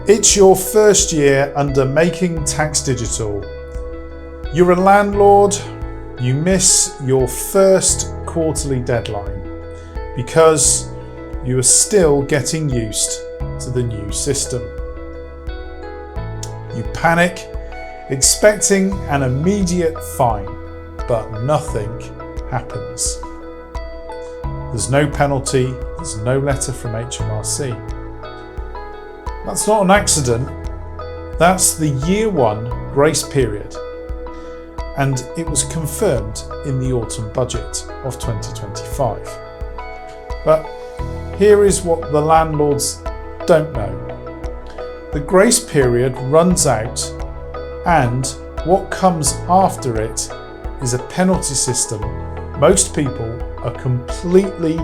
It's your first year under Making Tax Digital. You're a landlord, you miss your first quarterly deadline because you are still getting used to the new system. You panic, expecting an immediate fine, but nothing happens. There's no penalty, there's no letter from HMRC. That's not an accident, that's the year one grace period, and it was confirmed in the autumn budget of 2025. But here is what the landlords don't know. The grace period runs out, and what comes after it is a penalty system most people are completely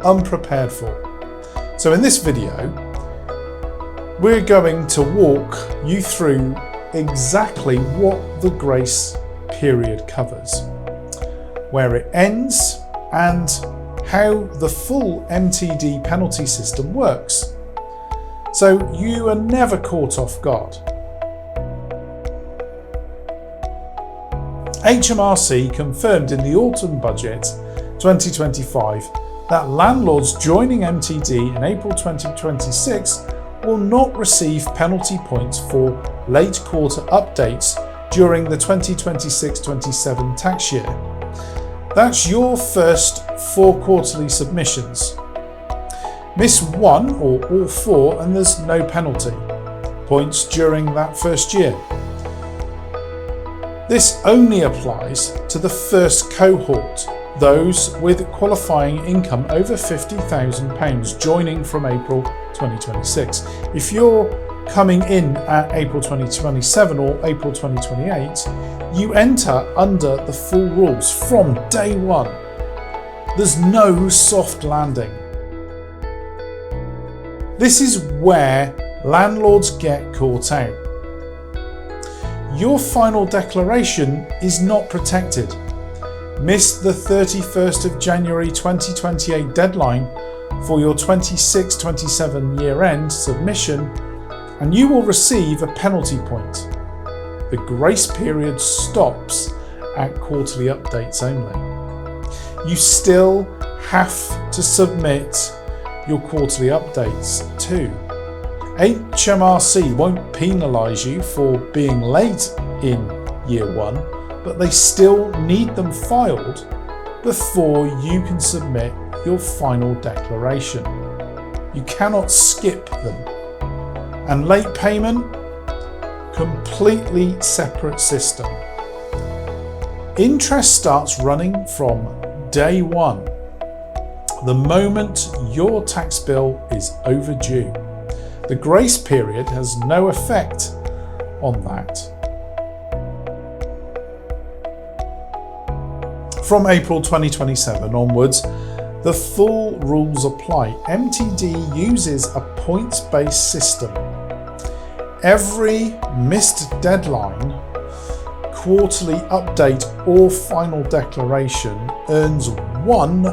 unprepared for. So in this video, we're going to walk you through exactly what the grace period covers, where it ends, and how the full MTD penalty system works, so you are never caught off guard. HMRC confirmed in the autumn budget 2025 that landlords joining MTD in April 2026 will not receive penalty points for late quarter updates during the 2026-27 tax year. That's your first 4 quarterly submissions. Miss one or all 4 and there's no penalty points during that first year. This only applies to the first cohort, those with qualifying income over £50,000 joining from April 2026. If you're coming in at April 2027 or April 2028, you enter under the full rules from day one. There's no soft landing. This is where landlords get caught out. Your final declaration is not protected. Miss the 31st of January 2028 deadline for your 26-27 year-end submission, and you will receive a penalty point. The grace period stops at quarterly updates only. You still have to submit your quarterly updates too. HMRC won't penalise you for being late in year one, but they still need them filed before you can submit your final declaration. You cannot skip them. And late payment, completely separate system. Interest starts running from day one, the moment your tax bill is overdue. The grace period has no effect on that. From April 2027 onwards, the full rules apply. MTD uses a points-based system. Every missed deadline, quarterly update or final declaration earns 1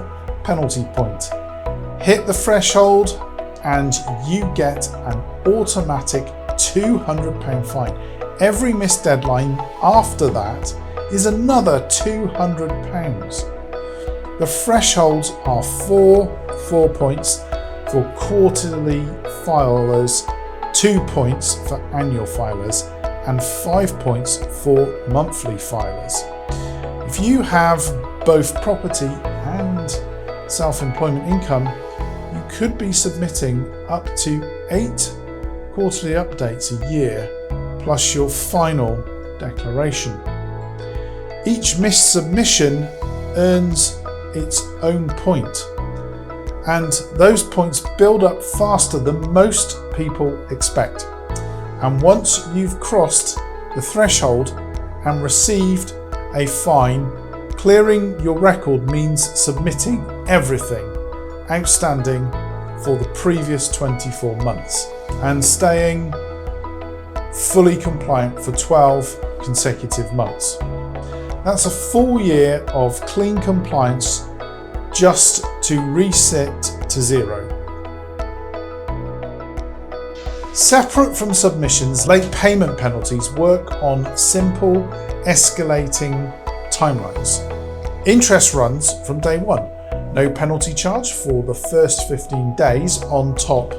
penalty point. Hit the threshold and you get an automatic £200 fine. Every missed deadline after that is another £200. The thresholds are 4 points for quarterly filers, 2 points for annual filers, and 5 points for monthly filers. If you have both property and self-employment income, you could be submitting up to 8 quarterly updates a year, plus your final declaration. Each missed submission earns its own point, and those points build up faster than most people expect. And once you've crossed the threshold and received a fine, clearing your record means submitting everything outstanding for the previous 24 months and staying fully compliant for 12 consecutive months. That's a full year of clean compliance just to reset to 0. Separate from submissions, late payment penalties work on simple, escalating timelines. Interest runs from day one. No penalty charge for the first 15 days on top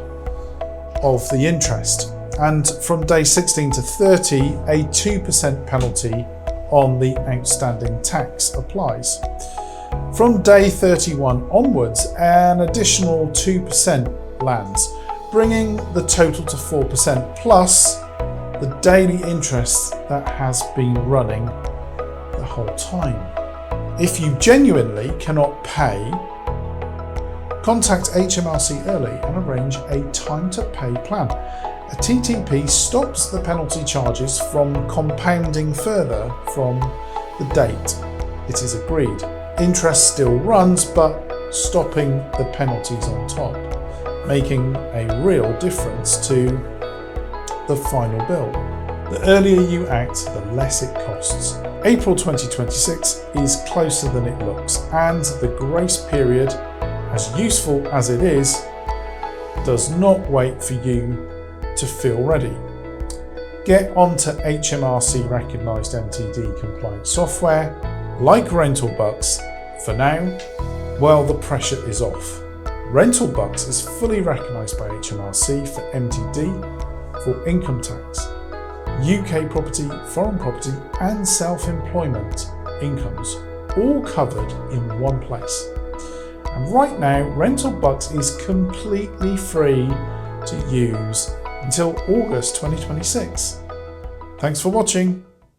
of the interest. And from day 16 to 30, a 2% penalty on the outstanding tax applies. From day 31 onwards, an additional 2% lands, bringing the total to 4% plus the daily interest that has been running the whole time. If you genuinely cannot pay, contact HMRC early and arrange a time to pay plan. A TTP stops the penalty charges from compounding further from the date it is agreed. Interest still runs, but stopping the penalties on top, making a real difference to the final bill. The earlier you act, the less it costs. April 2026 is closer than it looks, and the grace period, as useful as it is, does not wait for you to feel ready. Get onto HMRC recognised MTD compliant software like Rentalbux for now while the pressure is off. Rentalbux is fully recognised by HMRC for MTD, for income tax, UK property, foreign property and self-employment incomes, all covered in one place. And right now, Rentalbux is completely free to use until August 2026. Thanks for watching.